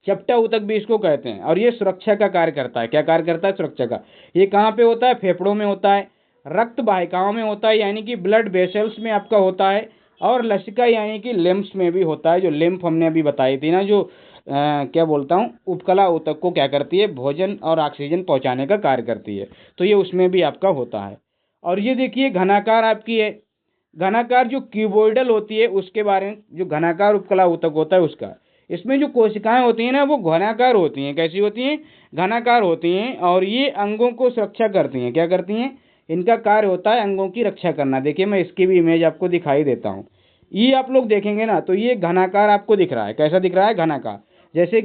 चपटा ऊतक भी इसको कहते हैं। और ये सुरक्षा का कार्य करता है। क्या कार्य करता है, सुरक्षा का। ये कहाँ पे होता है, फेफड़ों में होता है। रक्त वाहिकाओं में होता है, यानी कि ब्लड वेसल्स में आपका होता है, और लसिका यानी कि लिम्फ्स में भी होता है। जो लिम्फ हमने अभी बताई थी ना, जो क्या बोलता हूँ, उपकला ऊतक को क्या करती है, भोजन और ऑक्सीजन पहुंचाने का कार्य करती है, तो ये उसमें भी आपका होता है। और ये देखिए घनाकार आपकी है, घनाकार जो क्यूबोइडल होती है उसके बारे में, जो घनाकार उपकला ऊतक होता है उसका, इसमें जो कोशिकाएं होती हैं ना वो घनाकार होती हैं। कैसी होती हैं? घनाकार होती हैं, और ये अंगों को सुरक्षा करती हैं। क्या करती हैं? इनका कार्य होता है अंगों की रक्षा करना। देखिए मैं इसकी भी इमेज आपको दिखाई देता हूँ। ये आप लोग देखेंगे ना तो ये घनाकार आपको दिख रहा है। कैसा दिख रहा है? घनाकार। जैसे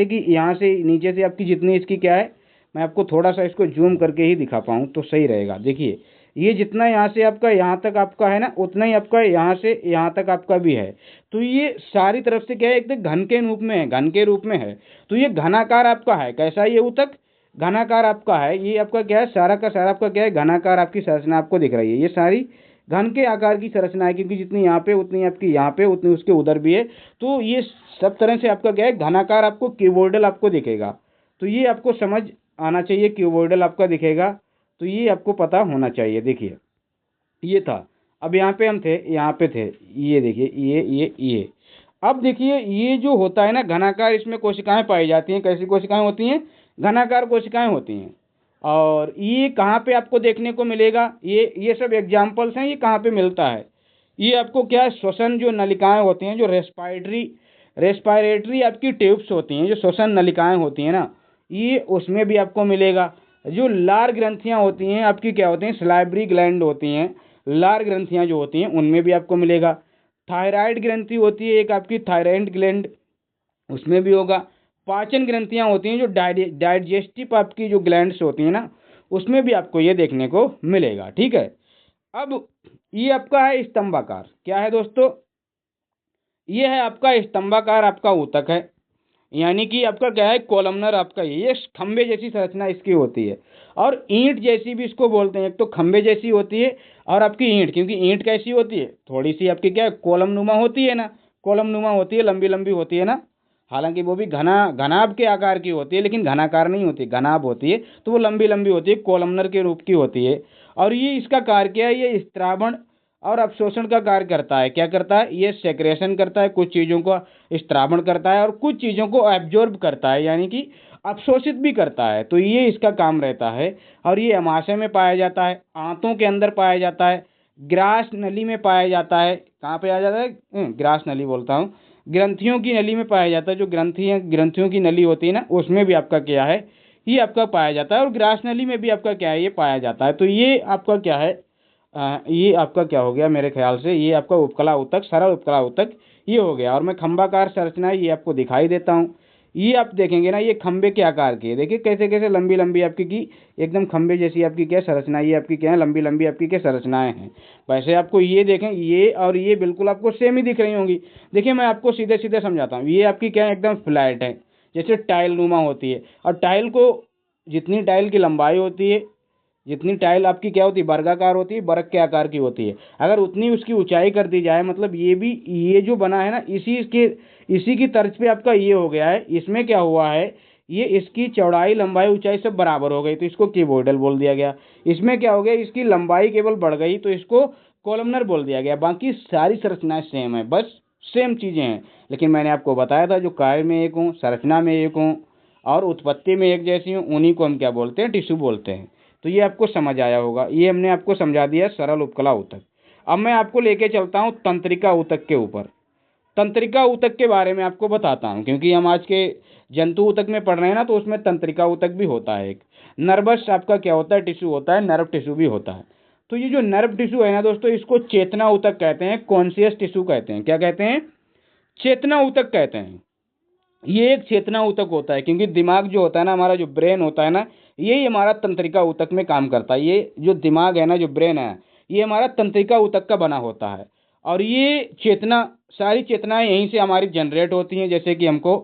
कि यहाँ से नीचे से आपकी जितनी इसकी क्या है, मैं आपको थोड़ा सा इसको जूम करके ही दिखा पाऊँ तो सही रहेगा। देखिए ये जितना यहाँ से आपका यहाँ तक आपका है ना, उतना ही आपका यहाँ से यहाँ तक आपका भी है। तो ये सारी तरफ से क्या है, एकदम घन के रूप में है, घन के रूप में है। तो ये घनाकार आपका है। कैसा है ये ऊतक? घनाकार आपका है। ये आपका क्या है, सारा का सारा आपका क्या है, घनाकार आपकी संरचना आपको दिख रही है। ये सारी घन के आकार की संरचना है, क्योंकि जितनी यहाँ पे उतनी आपकी यहाँ पे उतनी उसके उधर भी है। तो ये सब तरह से आपका क्या है, घनाकार आपको क्यूबोइडल आपको दिखेगा। तो ये आपको समझ आना चाहिए, क्यूबोइडल आपका दिखेगा, तो ये आपको पता होना चाहिए। देखिए ये था। अब यहाँ पे हम थे, यहाँ पे थे, ये देखिए ये अब देखिए ये जो होता है ना घनाकार, इसमें कोशिकाएं पाई जाती हैं। कैसी कोशिकाएं होती हैं? घनाकार कोशिकाएं होती हैं। और ये कहाँ पे आपको देखने को मिलेगा? ये सब एग्जाम्पल्स हैं। ये कहाँ पे मिलता है? ये आपको क्या है, श्वसन जो नलिकाएं होती हैं, जो रेस्पायरेटरी आपकी ट्यूब्स होती हैं, जो श्वसन नलिकाएं होती हैं ना, ये उसमें भी आपको मिलेगा। जो लार ग्रंथियां होती हैं आपकी क्या होती हैं, सलाइवरी ग्लैंड होती हैं, लार ग्रंथियां जो होती हैं उनमें भी आपको मिलेगा। थायराइड ग्रंथि होती है एक आपकी, थायराइड ग्लैंड, उसमें भी होगा। पाचन ग्रंथियां होती हैं, जो डाइजेस्टिव आपकी जो ग्लैंड्स होती हैं ना, उसमें भी आपको ये देखने को मिलेगा। ठीक है। अब ये आपका है स्तंभाकार। क्या है दोस्तों? ये है आपका स्तंभाकार आपका ऊतक है, यानी कि आपका क्या है, कॉलमनर आपका। ये खंबे जैसी संरचना इसकी होती है, और ईंट जैसी भी इसको बोलते हैं। एक तो खंबे जैसी होती है, और आपकी ईंट, क्योंकि ईंट कैसी होती है, थोड़ी सी आपकी क्या है, कॉलम नुमा होती है ना, कॉलम नुमा होती है, लंबी लंबी होती है ना। हालांकि वो भी घनाभ के आकार की होती है, लेकिन घनाकार नहीं होती, घनाभ होती है, तो वो लंबी लंबी होती है, कॉलमनर के रूप की होती है। और ये इसका कार्य क्या है, ये स्त्रावण और अवशोषण का कार्य करता है। क्या करता है? ये सेक्रेशन करता है, कुछ चीज़ों को स्त्रावण करता है, और कुछ चीज़ों को एब्जॉर्ब करता है, यानी कि अवशोषित भी करता है। तो ये इसका काम रहता है। और ये अमाशय में पाया जाता है, आंतों के अंदर पाया जाता है, ग्रास नली में पाया जाता है। कहाँ पे आ जाता है? ग्रास नली बोलता हूँ, ग्रंथियों की नली में पाया जाता है। जो ग्रंथियों की नली होती है ना, उसमें भी आपका क्या है, ये आपका पाया जाता है। और ग्रास नली में भी आपका क्या है, ये पाया जाता है। तो ये आपका क्या है, ये आपका क्या हो गया, मेरे ख्याल से ये आपका उपकला ऊतक, सरल उपकला ऊतक ये हो गया। और मैं खंभाकार संरचना ये आपको दिखाई देता हूँ। ये आप देखेंगे ना, ये खंबे के आकार की है। देखिए कैसे कैसे लंबी लंबी आपकी की, एकदम खंबे जैसी आपकी क्या संरचना, ये आपकी क्या है, लंबी लंबी आपकी क्या संरचनाएं हैं। वैसे आपको ये देखें, ये और ये बिल्कुल आपको सेम ही दिख रही होंगी। देखिए मैं आपको सीधे सीधे समझाता हूँ। ये आपकी क्या है, एकदम फ्लैट है, जैसे टाइल नुमा होती है। और टाइल को, जितनी टाइल की लंबाई होती है, जितनी टाइल आपकी क्या होती है, वर्गाकार होती है, वर्ग के आकार की होती है, अगर उतनी उसकी ऊंचाई कर दी जाए, मतलब ये भी, ये जो बना है ना, इसी की तर्ज पे आपका ये हो गया है। इसमें क्या हुआ है, ये इसकी चौड़ाई लंबाई ऊंचाई सब बराबर हो गई, तो इसको क्यूबोइडल बोल दिया गया। इसमें क्या हो गया, इसकी लंबाई केवल बढ़ गई, तो इसको कॉलमनर बोल दिया गया। बाकी सारी संरचनाएं सेम है, बस सेम चीजें हैं। लेकिन मैंने आपको बताया था, जो कार्य में एक हूँ, संरचना में एक हूँ, और उत्पत्ति में एक जैसी हूँ, उन्हीं को हम क्या बोलते हैं, टिश्यू बोलते हैं। तो ये आपको समझ आया होगा। ये हमने आपको समझा दिया सरल उपकला ऊतक। अब मैं आपको लेके चलता हूँ तंत्रिका ऊतक के ऊपर। तंत्रिका ऊतक के बारे में आपको बताता हूँ, क्योंकि हम आज के जंतु ऊतक में पढ़ रहे हैं ना, तो उसमें तंत्रिका ऊतक भी होता है। एक नर्वस आपका क्या होता है, टिश्यू होता है, नर्व टिश्यू भी होता है। तो ये जो नर्व टिश्यू है ना दोस्तों, इसको चेतना ऊतक कहते हैं, कॉन्शियस टिश्यू कहते हैं। क्या कहते हैं? चेतना ऊतक कहते हैं। ये एक चेतना ऊतक होता है, क्योंकि दिमाग जो होता है ना, हमारा जो ब्रेन होता है ना, यही हमारा तंत्रिका ऊतक में काम करता है। ये जो दिमाग है ना, जो ब्रेन है, ये हमारा तंत्रिका ऊतक का बना होता है। और ये चेतना, सारी चेतनाएं यहीं से हमारी जनरेट होती हैं। जैसे कि हमको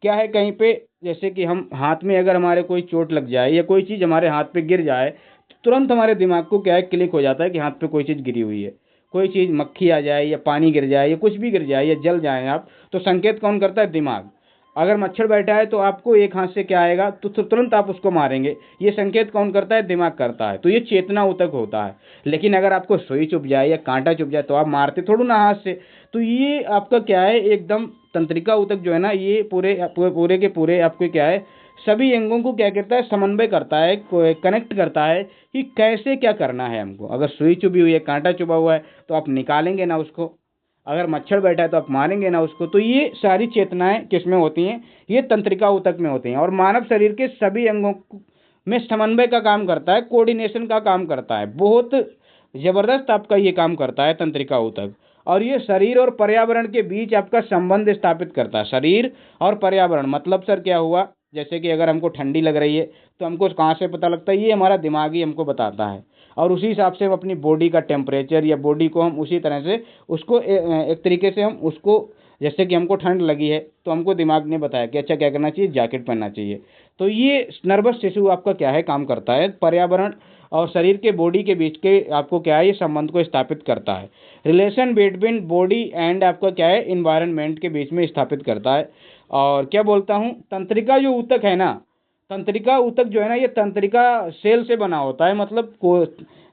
क्या है, कहीं पे, जैसे कि हम हाथ में अगर हमारे कोई चोट लग जाए, या कोई चीज़ हमारे हाथ पे गिर जाए, तो तुरंत हमारे दिमाग को क्या है, क्लिक हो जाता है कि हाथ पे कोई चीज़ गिरी हुई है। कोई चीज़, मक्खी आ जाए, या पानी गिर जाए, या कुछ भी गिर जाए, या जल जाए आप, तो संकेत कौन करता है? दिमाग। अगर मच्छर बैठा है तो आपको एक हाथ से क्या आएगा, तो तुरंत आप उसको मारेंगे। ये संकेत कौन करता है, दिमाग करता है। तो ये चेतना ऊतक होता है। लेकिन अगर आपको सुई चुभ जाए या कांटा चुभ जाए तो आप मारते थोड़ा ना हाथ से। तो ये आपका क्या है, एकदम तंत्रिका ऊतक जो है ना, ये पूरे पूरे के पूरे आपको क्या है, सभी अंगों को क्या करता है, समन्वय करता है, कनेक्ट करता है कि कैसे क्या करना है हमको। अगर सुई चुभी हुई है, कांटा चुभा हुआ है तो आप निकालेंगे ना उसको, अगर मच्छर बैठा है तो आप मारेंगे ना उसको। तो ये सारी चेतनाएं किसमें होती हैं, ये तंत्रिका ऊतक में होती हैं। और मानव शरीर के सभी अंगों में समन्वय का काम करता है, कोऑर्डिनेशन का काम करता है। बहुत जबरदस्त आपका ये काम करता है तंत्रिका ऊतक। और ये शरीर और पर्यावरण के बीच आपका संबंध स्थापित करता है। शरीर और पर्यावरण मतलब सर क्या हुआ, जैसे कि अगर हमको ठंडी लग रही है तो हमको कहाँ से पता लगता है, ये हमारा दिमाग ही हमको बताता है। और उसी हिसाब से हम अपनी बॉडी का टेम्परेचर या बॉडी को हम उसी तरह से उसको एक तरीके से हम उसको, जैसे कि हमको ठंड लगी है तो हमको दिमाग ने बताया कि अच्छा क्या करना चाहिए, जैकेट पहनना चाहिए। तो ये नर्वस टिश्यू आपका क्या है, काम करता है, पर्यावरण और शरीर के बॉडी के बीच के आपको क्या है, ये संबंध को स्थापित करता है। रिलेशन बिटवीन बॉडी एंड आपका क्या है, इन्वायरमेंट के बीच में स्थापित करता है। और क्या बोलता हूँ, तंत्रिका जो ऊतक है ना, तंत्रिका ऊतक जो है ना, ये तंत्रिका सेल से बना होता है। मतलब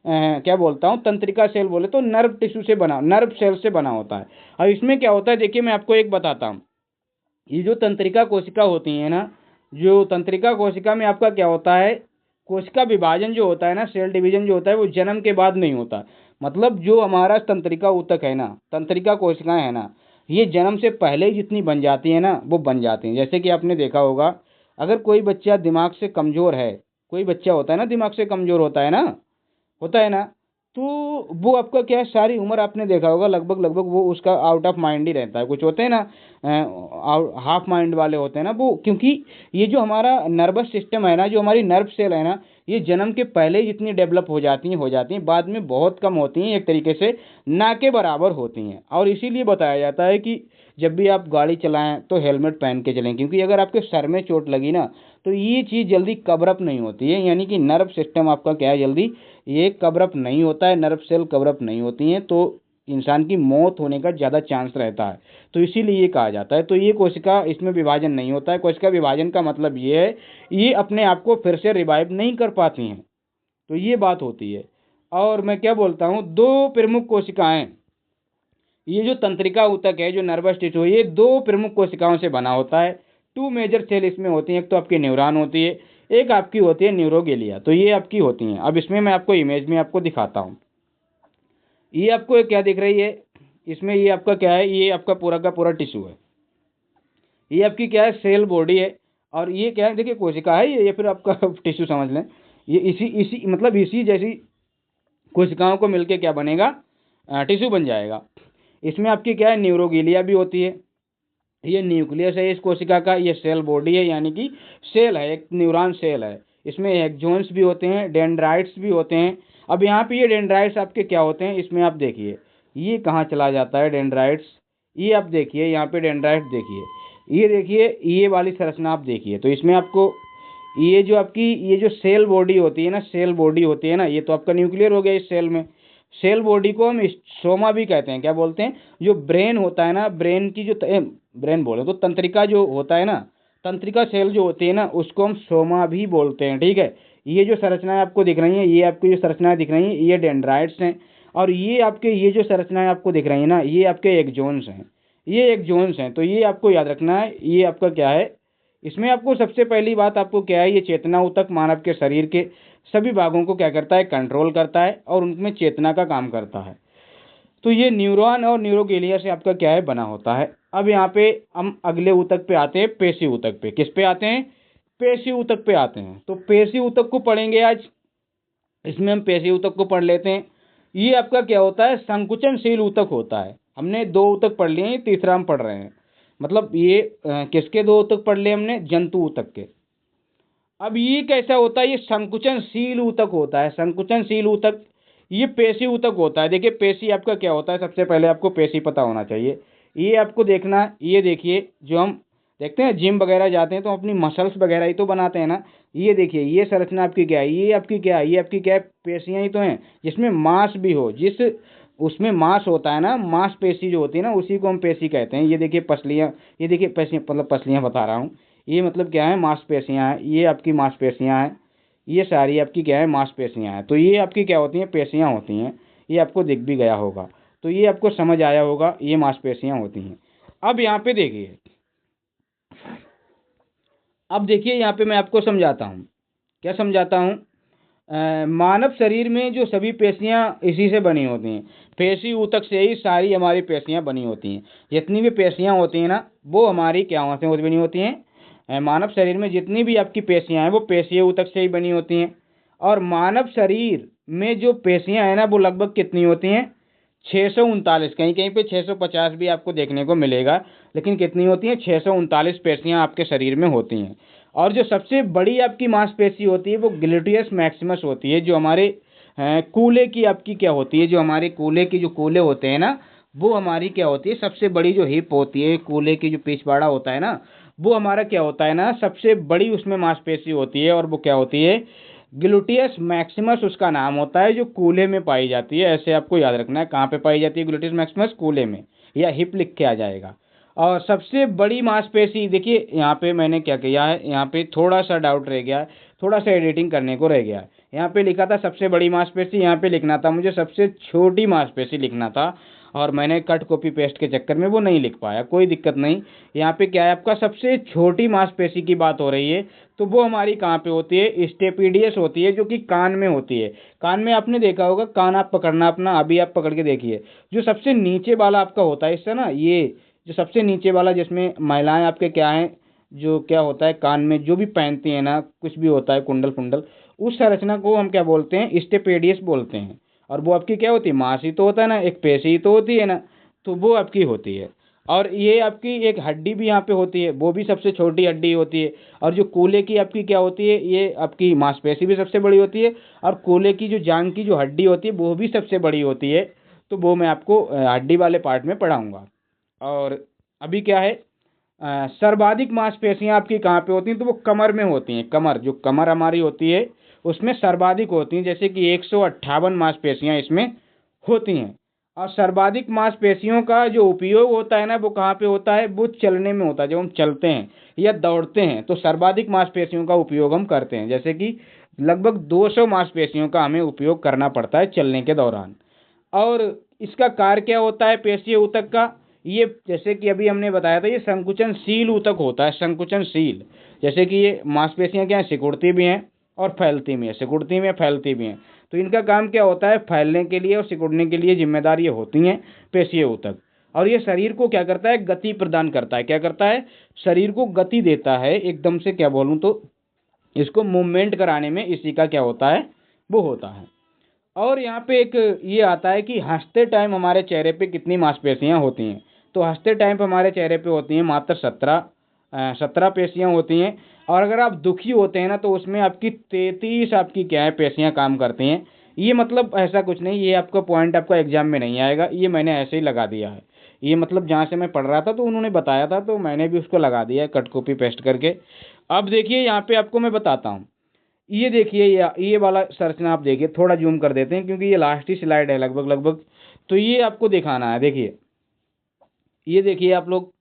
क्या बोलता हूँ, तंत्रिका सेल बोले तो नर्व टिश्यू से बना, नर्व सेल से बना होता है। और इसमें क्या होता है, देखिए मैं आपको एक बताता हूँ। ये जो तंत्रिका कोशिका होती है ना, जो तंत्रिका कोशिका में आपका क्या होता है, कोशिका विभाजन जो होता है ना, सेल डिवीजन जो होता है, वो जन्म के बाद नहीं होता। मतलब जो हमारा तंत्रिका ऊतक है ना, तंत्रिका कोशिकाएं है ना, ये जन्म से पहले ही जितनी बन जाती है ना, वो बन जाती हैं। जैसे कि आपने देखा होगा, अगर कोई बच्चा दिमाग से कमजोर है, कोई बच्चा होता है ना दिमाग से कमजोर होता है ना, तो वो आपका क्या है, सारी उम्र आपने देखा होगा लगभग लगभग वो उसका आउट ऑफ माइंड ही रहता है। कुछ होते हैं ना हाफ माइंड वाले होते हैं ना वो, क्योंकि ये जो हमारा नर्वस सिस्टम है ना, जो हमारी नर्व सेल है ना, ये जन्म के पहले जितनी डेवलप हो जाती हैं, बाद में बहुत कम होती हैं, एक तरीके से ना के बराबर होती हैं। और इसीलिए बताया जाता है कि जब भी आप गाड़ी चलाएं तो हेलमेट पहन के चलें, क्योंकि अगर आपके सर में चोट लगी ना तो ये चीज़ जल्दी कवर अप नहीं होती है। यानी कि नर्व सिस्टम आपका क्या है, जल्दी ये कवर अप नहीं होता है, नर्व सेल कवर अप नहीं होती हैं, तो इंसान की मौत होने का ज़्यादा चांस रहता है। तो इसीलिए ये कहा जाता है। तो ये कोशिका, इसमें विभाजन नहीं होता है। कोशिका विभाजन का मतलब ये है, ये अपने आप को फिर से रिवाइव नहीं कर पाती हैं। तो ये बात होती है। और मैं क्या बोलता हूँ, दो प्रमुख कोशिकाएं, ये जो तंत्रिका ऊतक है, जो नर्वस टिश्यू, ये दो प्रमुख कोशिकाओं से बना होता है। टू मेजर सेल इसमें होती हैं, एक तो आपकी न्यूरॉन होती है, एक आपकी होती है न्यूरोगेलिया। तो ये आपकी होती हैं। अब इसमें मैं आपको इमेज में आपको दिखाता हूँ। ये आपको क्या दिख रही है, इसमें ये आपका क्या है, ये आपका पूरा का पूरा टिश्यू है। ये आपकी क्या है, सेल बॉडी है। और ये क्या है, देखिए कोशिका है ये, या फिर आपका टिश्यू समझ लें। ये इसी इसी मतलब इसी जैसी कोशिकाओं को मिलके क्या बनेगा, टिश्यू बन जाएगा। इसमें आपकी क्या है, न्यूरोगिलिया भी होती है। ये न्यूक्लियस है इस कोशिका का, ये सेल बॉडी है, यानी कि सेल है, एक न्यूरॉन सेल है। इसमें एक्सोन्स भी होते हैं, डेंड्राइट्स भी होते हैं। अब यहाँ पे ये डेंड्राइट्स आपके क्या होते हैं, इसमें आप देखिए ये कहाँ चला जाता है डेंड्राइट्स। ये आप देखिए यहाँ पे डेंड्राइट्स देखिए, ये देखिए ये वाली संरचना आप देखिए। तो इसमें आपको ये जो आपकी ये जो सेल बॉडी होती है ना, सेल बॉडी होती है ना, ये तो आपका न्यूक्लियर हो गया इस सेल में। सेल बॉडी को हम सोमा भी कहते हैं। क्या बोलते हैं, जो ब्रेन होता है ना, ब्रेन की जो ब्रेन बोले तो तंत्रिका जो होता है ना, तंत्रिका सेल जो होती है ना, उसको हम सोमा भी बोलते हैं। ठीक है। ये जो संरचनाएं आपको दिख रही हैं, ये आपकी जो संरचनाएं दिख रही हैं, ये डेंड्राइट्स हैं। और ये आपके ये जो संरचनाएं आपको दिख रही है ना, ये आपके एक्सोन्स हैं, ये एक्सोन्स हैं। तो ये आपको याद रखना है, ये आपका क्या है, इसमें आपको सबसे पहली बात आपको क्या है, ये चेतना ऊतक मानव के शरीर के सभी भागों को क्या करता है, कंट्रोल करता है और उनमें चेतना का काम करता है। तो ये न्यूरॉन और न्यूरोगेलिया से आपका क्या है, बना होता है। अब यहाँ पे हम अगले ऊतक पे आते हैं, पेशी ऊतक पे। किस पे आते हैं, पेशी ऊतक पे आते हैं। तो पेशी ऊतक को पढ़ेंगे आज। इसमें हम पेशी ऊतक को पढ़ लेते हैं। ये आपका क्या होता है, संकुचनशील ऊतक होता है। हमने दो ऊतक पढ़ लिए हैं, तीसरा हम पढ़ रहे हैं। मतलब ये किसके दो ऊतक पढ़ लिए हमने, जंतु ऊतक के। अब ये कैसा होता है, ये संकुचनशील ऊतक होता है। संकुचनशील ऊतक ये पेशी ऊतक होता है। देखिए पेशी आपका क्या होता है, सबसे पहले आपको पेशी पता होना चाहिए। ये आपको देखना है, ये देखिए जो हम देखते हैं जिम वगैरह जाते हैं तो अपनी मसल्स वगैरह ही तो बनाते हैं ना। ये देखिए ये संरचना आपकी क्या है, ये आपकी क्या है, ये आपकी क्या है, पेशियां ही तो हैं जिसमें मांस भी हो, जिस उसमें मांस होता है ना, मांसपेशी जो होती है ना, उसी को हम पेशी कहते हैं। ये देखिए पसलियाँ, ये देखिए पेशी मतलब पसलियाँ बता रहा हूँ, ये मतलब क्या है, मांसपेशियाँ हैं, ये आपकी मांसपेशियाँ हैं, ये सारी आपकी क्या है, मांसपेशियाँ हैं। तो ये आपकी क्या होती हैं, पेशियाँ होती हैं। ये आपको दिख भी गया होगा, तो ये आपको समझ आया होगा, ये मांसपेशियाँ होती हैं। अब यहाँ पे देखिए, अब देखिए यहाँ पे मैं आपको समझाता हूँ, क्या समझाता हूँ। मानव शरीर में जो सभी पेशियां इसी से बनी होती हैं, पेशी ऊतक से ही सारी हमारी पेशियां बनी होती हैं। जितनी भी पेशियां होती हैं ना, वो हमारी क्या से बनी होती हैं, मानव शरीर में जितनी भी आपकी पेशियां हैं वो पेशीय ऊतक से ही बनी होती हैं। और मानव शरीर में जो पेशियां हैं ना, वो लगभग कितनी होती हैं, 639। कहीं कहीं पे 650 भी आपको देखने को मिलेगा, लेकिन कितनी होती हैं, 639 पेशियां आपके शरीर में होती हैं। और जो सबसे बड़ी आपकी मांसपेशी होती है वो ग्लूटियस मैक्सिमस होती है, जो हमारे कूल्हे की आपकी क्या होती है, जो हमारे कूल्हे की जो कूल्हे होते हैं ना, वो हमारी क्या होती है, सबसे बड़ी जो हिप होती है, कूल्हे की जो पिछवाड़ा होता है ना, वो हमारा क्या होता है ना, सबसे बड़ी उसमें मांसपेशी होती है। और वो क्या होती है, ग्लूटियस मैक्सिमस उसका नाम होता है, जो कूल्हे में पाई जाती है। ऐसे आपको याद रखना है, कहाँ पे पाई जाती है ग्लूटियस मैक्सिमस, कूल्हे में, या हिप लिख के आ जाएगा। और सबसे बड़ी मांसपेशी देखिए, यहाँ पे मैंने क्या किया है, यहाँ पे थोड़ा सा डाउट रह गया है, थोड़ा सा एडिटिंग करने को रह गया है। यहाँ पे लिखा था सबसे बड़ी मांसपेशी, यहाँ पे लिखना था मुझे सबसे छोटी मांसपेशी लिखना था, और मैंने कट कॉपी पेस्ट के चक्कर में वो नहीं लिख पाया। कोई दिक्कत नहीं, यहाँ पे क्या है, आपका सबसे छोटी मांसपेशी की बात हो रही है। तो वो हमारी कहाँ पे होती है, स्टेपिडियस होती है, जो कि कान में होती है। कान में आपने देखा होगा, कान आप पकड़ना अपना, अभी आप पकड़ के देखिए, जो सबसे नीचे वाला आपका होता है इससे ना, ये जो सबसे नीचे वाला, जिसमें महिलाएं आपके क्या है, जो क्या होता है कान में जो भी पहनती है ना, कुछ भी होता है कुंडल कुंडल, उस संरचना को हम क्या बोलते हैं, स्टेपेडियस बोलते हैं। और वो आपकी क्या होती है, मांस ही तो होता है ना, एक पेशी ही तो होती है ना, तो वो आपकी होती है। और ये आपकी एक हड्डी भी यहाँ पे होती है, वो भी सबसे छोटी हड्डी होती है। और जो कूल्हे की आपकी क्या होती है, ये आपकी मांसपेशी भी सबसे बड़ी होती है। और कूल्हे की जो जांघ की जो हड्डी होती है, वो भी सबसे बड़ी होती है। तो वो मैं आपको हड्डी वाले पार्ट में पढ़ाऊंगा। और अभी क्या है, सर्वाधिक मांसपेशियां आपकी कहाँ पे होती हैं, तो वो कमर में होती हैं। कमर, जो कमर हमारी होती है, उसमें सर्वाधिक होती हैं, जैसे कि 158 मांसपेशियां इसमें होती हैं। और सर्वाधिक मांसपेशियों का जो उपयोग होता है ना, वो कहाँ पे होता है, वो चलने में होता है। जब हम चलते हैं या दौड़ते हैं, तो सर्वाधिक मांसपेशियों का उपयोग हम करते हैं। जैसे कि लगभग 200 मांसपेशियों का हमें उपयोग करना पड़ता है चलने के दौरान। और इसका कार्य क्या होता है पेशीय ऊतक का, ये जैसे कि अभी हमने बताया था, ये संकुचनशील ऊतक होता है, संकुचनशील। जैसे कि ये मांसपेशियां क्या है, सिकुड़ती भी हैं और फैलती भी हैं, सिकुड़ती भी हैं, फैलती भी हैं। तो इनका काम क्या होता है, फैलने के लिए और सिकुड़ने के लिए जिम्मेदार ये होती हैं पेशीय ऊतक। और ये शरीर को क्या करता है, गति प्रदान करता है। क्या करता है, शरीर को गति देता है, एकदम से क्या बोलूं तो इसको मूवमेंट कराने में इसी का क्या होता है, वो होता है। और यहाँ पे एक ये आता है कि हंसते टाइम हमारे चेहरे पे कितनी मांसपेशियां होती हैं। तो हंसते टाइम पे हमारे चेहरे पे होती हैं मात्र 17 पेशियां होती हैं। और अगर आप दुखी होते हैं ना, तो उसमें आपकी 33 आपकी क्या है, पेशियां काम करती हैं। ये मतलब ऐसा कुछ नहीं, ये आपका पॉइंट आपका एग्जाम में नहीं आएगा, ये मैंने ऐसे ही लगा दिया है। ये मतलब जहाँ से मैं पढ़ रहा था तो उन्होंने बताया था, तो मैंने भी उसको लगा दिया है कट कॉपी पेस्ट करके। अब देखिए यहाँ पे आपको मैं बताता हूँ, ये देखिए, ये वाला संरचना आप देखिए, थोड़ा जूम कर देते हैं क्योंकि ये लास्ट ही स्लाइड है लगभग लगभग। तो ये आपको दिखाना है, देखिए, ये देखिए आप लोग,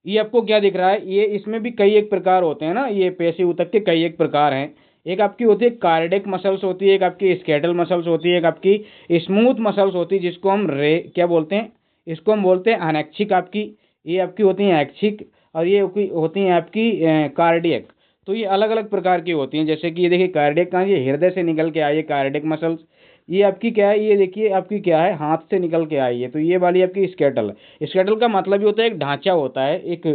ये आपको क्या दिख रहा है, ये इसमें भी कई एक प्रकार होते हैं ना, ये पेशी ऊतक के कई एक प्रकार हैं। एक आपकी होती है कार्डियक मसल्स होती है, एक आपकी स्केटल मसल्स होती है, एक आपकी स्मूथ मसल्स होती है, जिसको हम क्या बोलते हैं, इसको हम बोलते हैं अनैच्छिक आपकी। ये आपकी होती हैं ऐच्छिक, और ये होती हैं आपकी कार्डियक। तो ये अलग अलग प्रकार की होती हैं। जैसे कि ये देखिए कार्डियक कहाँ, ये हृदय से निकल के आई है कार्डियक मसल्स। ये आपकी क्या है, ये देखिए आपकी क्या है, हाथ से निकल के आई है। तो ये वाली आपकी स्केटल है। स्केटल का मतलब ये होता है एक ढांचा होता है एक,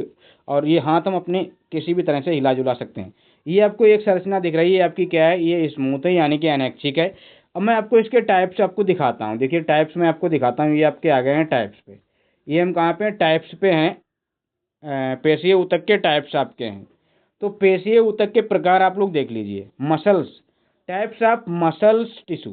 और ये हाथ हम अपने किसी भी तरह से हिला जुला सकते हैं। ये आपको एक संरचना दिख रही है, आपकी क्या है, ये स्मूथ है यानी कि अनैच्छिक है। अब मैं आपको इसके टाइप्स आपको दिखाता हूँ। देखिए टाइप्स मैं आपको दिखाता हूँ, ये आपके आ गए हैं टाइप्स पे। ये हम कहाँ पे हैं, टाइप्स पे हैं। पेशीय ऊतक के टाइप्स आपके हैं। तो पेशीय ऊतक के प्रकार आप लोग देख लीजिए, muscles, types of muscles tissue.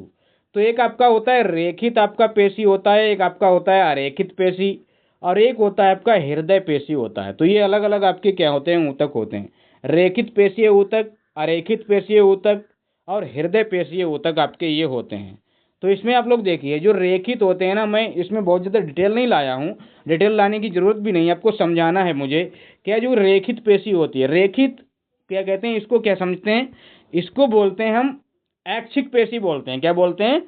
तो एक आपका होता है रेखित आपका पेशी होता है, एक आपका होता है अरेखित पेशी, और एक होता है आपका हृदय पेशी होता है। तो ये अलग अलग आपके क्या होते हैं, ऊतक होते हैं। रेखित पेशीय ऊतक, अरेखित पेशीय ऊतक और हृदय पेशीय ऊतक आपके ये होते हैं। तो इसमें आप लोग देखिए जो रेखित होते हैं ना, मैं इसमें बहुत ज़्यादा डिटेल नहीं लाया हूँ, डिटेल लाने की ज़रूरत भी नहीं, आपको समझाना है मुझे। क्या जो रेखित पेशी होती है, रेखित क्या कहते हैं इसको, क्या समझते हैं, इसको बोलते हैं हम ऐच्छिक पेशी बोलते हैं। क्या बोलते हैं?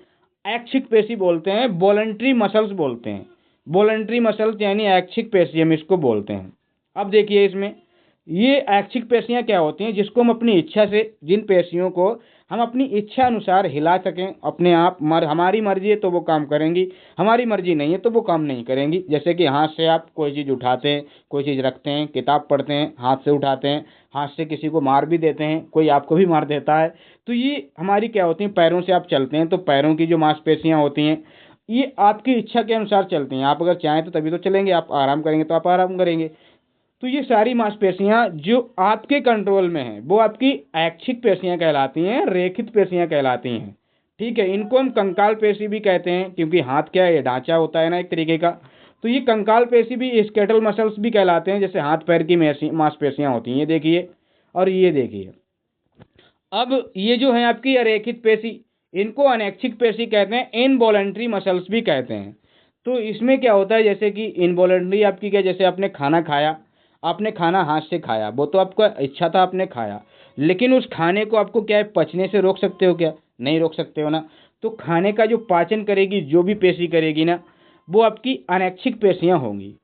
ऐच्छिक पेशी बोलते हैं, वॉलंटरी मसल्स बोलते हैं। वॉलंटरी मसल्स यानी ऐच्छिक पेशी हम इसको बोलते हैं। अब देखिए इसमें ये ऐच्छिक पेशियां क्या होती हैं, जिसको हम अपनी इच्छा से, जिन पेशियों को हम अपनी इच्छा अनुसार हिला सकें अपने आप, हमारी मर्जी है तो वो काम करेंगी, हमारी मर्जी नहीं है तो वो काम नहीं करेंगी। जैसे कि हाथ से आप कोई चीज़ उठाते हैं, कोई चीज़ रखते हैं, किताब पढ़ते हैं, हाथ से उठाते हैं, हाथ से किसी को मार भी देते हैं, कोई आपको भी मार देता है। तो ये हमारी क्या होती हैं, पैरों से आप चलते हैं तो पैरों की जो मांसपेशियां होती हैं ये आपकी इच्छा के अनुसार चलती हैं। आप अगर चाहें तो तभी तो चलेंगे, आप आराम करेंगे तो आप आराम करेंगे। तो ये सारी मांसपेशियां जो आपके कंट्रोल में हैं वो आपकी ऐच्छिक पेशियां कहलाती हैं, रेखित पेशियां कहलाती हैं। ठीक है, इनको हम कंकाल पेशी भी कहते हैं, क्योंकि हाथ क्या है, ये ढांचा होता है ना एक तरीके का। तो ये कंकाल पेशी भी स्केटल मसल्स भी कहलाते हैं, जैसे हाथ पैर की मांसपेशियां होती हैं, ये देखिए और ये देखिए। अब ये जो है आपकी अरेखित पेशी, इनको अनैच्छिक पेशी कहते हैं, इनवॉलंटरी मसल्स भी कहते हैं। तो इसमें क्या होता है, जैसे कि इनवॉलंटरी आपकी क्या, जैसे आपने खाना खाया, आपने खाना हाथ से खाया, वो तो आपका इच्छा था, आपने खाया, लेकिन उस खाने को आपको क्या है, पचने से रोक सकते हो क्या? नहीं रोक सकते हो ना। तो खाने का जो पाचन करेगी, जो भी पेशी करेगी ना, वो आपकी अनैच्छिक पेशियां होंगी,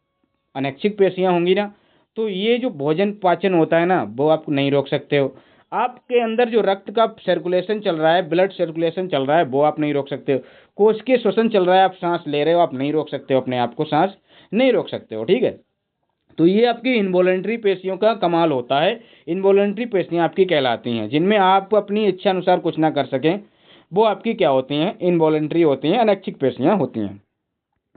अनैच्छिक पेशियां होंगी ना। तो ये जो भोजन पाचन होता है ना, वो आप नहीं रोक सकते हो। आपके अंदर जो रक्त का सर्कुलेशन चल रहा है, ब्लड सर्कुलेशन चल रहा है, वो आप नहीं रोक सकते हो। कोश के श्वसन चल रहा है, आप सांस ले रहे हो, आप नहीं रोक सकते हो, अपने आप को सांस नहीं रोक सकते हो। ठीक है, तो ये आपकी इनवॉलंटरी पेशियों का कमाल होता है। इनवॉलंटरी पेशियां आपकी कहलाती हैं, जिनमें आप अपनी इच्छा अनुसार कुछ ना कर सकें, वो आपकी क्या होती हैं, इनवॉलंटरी होती हैं, अनैच्छिक पेशियां होती हैं।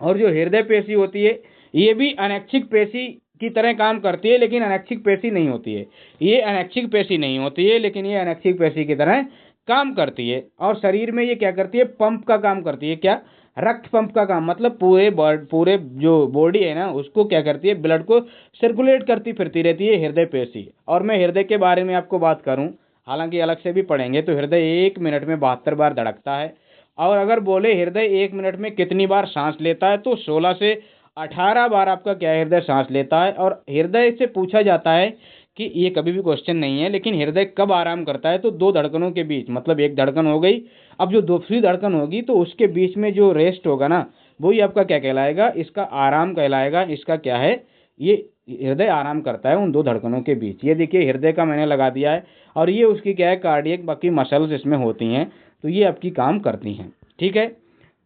और जो हृदय पेशी होती है, ये भी अनैच्छिक पेशी की तरह काम करती है, लेकिन अनैच्छिक पेशी नहीं होती है। ये अनैच्छिक पेशी नहीं होती है, लेकिन ये अनैच्छिक पेशी की तरह काम करती है। और शरीर में ये क्या करती है, पंप का काम करती है। क्या? रक्त पंप का काम, मतलब पूरे जो बॉडी है ना, उसको क्या करती है, ब्लड को सर्कुलेट करती फिरती रहती है हृदय पेशी। और मैं हृदय के बारे में आपको बात करूं, हालांकि अलग से भी पढ़ेंगे, तो हृदय 1 मिनट में 72 बार धड़कता है। और अगर बोले हृदय 1 मिनट में कितनी बार सांस लेता है, तो 16 से 18 बार आपका क्या है, हृदय सांस लेता है। और हृदय से पूछा जाता है कि ये कभी भी क्वेश्चन नहीं है, लेकिन हृदय कब आराम करता है, तो दो धड़कनों के बीच, मतलब एक धड़कन हो गई, अब जो दूसरी धड़कन होगी तो उसके बीच में जो रेस्ट होगा ना, वही आपका क्या कहलाएगा, इसका आराम कहलाएगा। इसका क्या है, ये हृदय आराम करता है उन दो धड़कनों के बीच। ये देखिए हृदय का मैंने लगा दिया है, और ये उसकी क्या है, कार्डियक बाकी मसल्स इसमें होती हैं, तो ये आपकी काम करती हैं। ठीक है,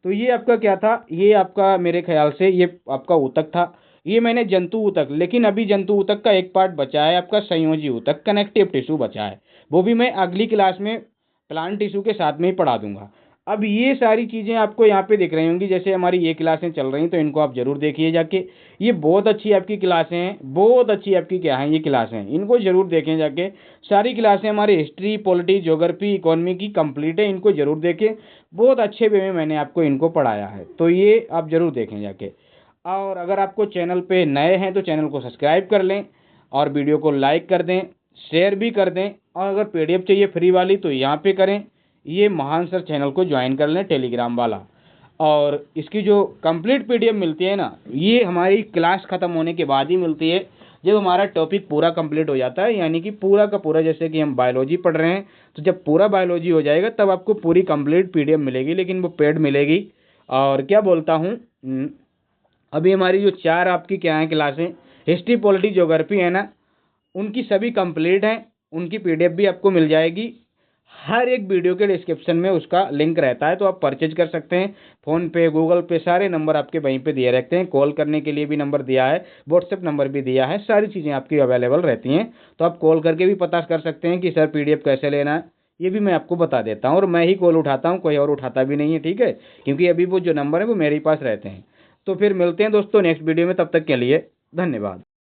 तो ये आपका क्या था, ये आपका मेरे ख्याल से ये आपका ऊतक था। ये मैंने जंतु ऊतक, लेकिन अभी जंतु ऊतक का एक पार्ट बचा है, आपका संयोजी ऊतक, कनेक्टिव टिश्यू बचा है, वो भी मैं अगली क्लास में प्लांट टिश्यू के साथ में ही पढ़ा दूंगा। अब ये सारी चीज़ें आपको यहाँ पे दिख रही होंगी, जैसे हमारी ये क्लासें चल रही हैं, तो इनको आप जरूर देखिए जाके। ये बहुत अच्छी आपकी क्लासें हैं, बहुत अच्छी आपकी क्या है, ये क्लासें हैं, इनको जरूर देखें जाके। सारी क्लासें हमारी हिस्ट्री, पॉलिटी, ज्योग्राफी, इकोनॉमी की कंप्लीट है, इनको जरूर देखें। बहुत अच्छे वे में मैंने आपको इनको पढ़ाया है, तो ये आप जरूर देखें जाके। और अगर आपको चैनल पे नए हैं तो चैनल को सब्सक्राइब कर लें, और वीडियो को लाइक कर दें, शेयर भी कर दें। और अगर पीडीएफ चाहिए फ्री वाली तो यहाँ पे करें, ये महान सर चैनल को ज्वाइन कर लें, टेलीग्राम वाला। और इसकी जो कंप्लीट पीडीएफ मिलती है ना, ये हमारी क्लास ख़त्म होने के बाद ही मिलती है, जब हमारा टॉपिक पूरा कंप्लीट हो जाता है, यानी कि पूरा का पूरा, जैसे कि हम बायोलॉजी पढ़ रहे हैं, तो जब पूरा बायोलॉजी हो जाएगा तब आपको पूरी कंप्लीट पीडीएफ मिलेगी, लेकिन वो पेड मिलेगी। और क्या बोलता हूँ, अभी हमारी जो 4 आपकी क्या है क्लासें, हिस्ट्री, पॉलिटी, ज्योग्राफी है ना, उनकी सभी कंप्लीट हैं, उनकी पीडीएफ भी आपको मिल जाएगी। हर एक वीडियो के डिस्क्रिप्शन में उसका लिंक रहता है, तो आप परचेज कर सकते हैं। फ़ोन पे, गूगल पे, सारे नंबर आपके वहीं पे दिए रहते हैं। कॉल करने के लिए भी नंबर दिया है, व्हाट्सएप नंबर भी दिया है, सारी चीज़ें आपकी अवेलेबल रहती हैं। तो आप कॉल करके भी पता कर सकते हैं कि सर पीडीएफ कैसे लेना है, ये भी मैं आपको बता देता हूँ। और मैं ही कॉल उठाता हूँ, कोई और उठाता भी नहीं है, ठीक है, क्योंकि अभी वो जो नंबर है वो मेरे पास रहते हैं। तो फिर मिलते हैं दोस्तों नेक्स्ट वीडियो में, तब तक के लिए धन्यवाद।